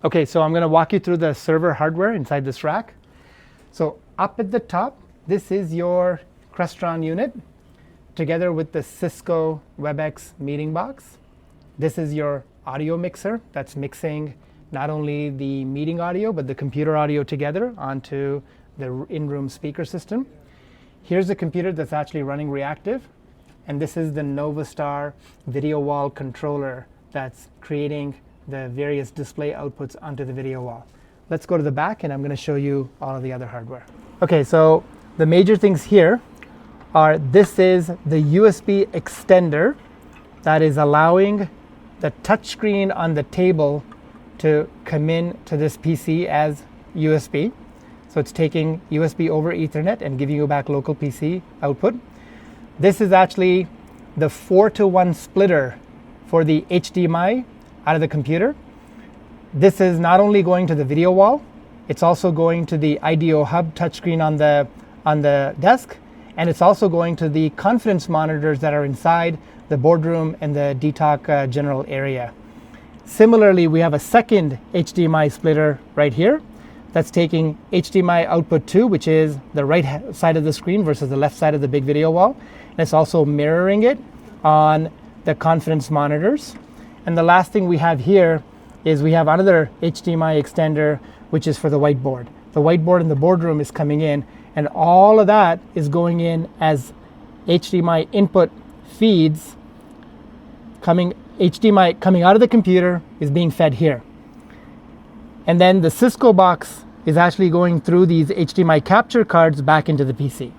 Okay, so I'm going to walk you through the server hardware inside this rack. So up at the top, this is your Crestron unit together with the Cisco WebEx meeting box. This is your audio mixer that's mixing not only the meeting audio but the computer audio together onto the in-room speaker system. Here's the computer that's actually running Reactiv, and this is the NovaStar video wall controller that's creating the various display outputs onto the video wall. Let's go to the back and I'm going to show you all of the other hardware. Okay, so the major things here are this is the USB extender that is allowing the touchscreen on the table to come in to this PC as USB. So it's taking USB over Ethernet and giving you back local PC output. This is actually the 4-to-1 splitter for the HDMI out of the computer. This is not only going to the video wall, it's also going to the IDO hub touchscreen on the desk, and it's also going to the conference monitors that are inside the boardroom and the DTALK general area. Similarly, we have a second HDMI splitter right here that's taking HDMI output 2, which is the right side of the screen versus the left side of the big video wall. And it's also mirroring it on the conference monitors. And the last thing we have here is we have another HDMI extender, which is for the whiteboard. The whiteboard in the boardroom is coming in, and all of that is going in as HDMI input feeds. HDMI coming out of the computer is being fed here. And then the Cisco box is actually going through these HDMI capture cards back into the PC.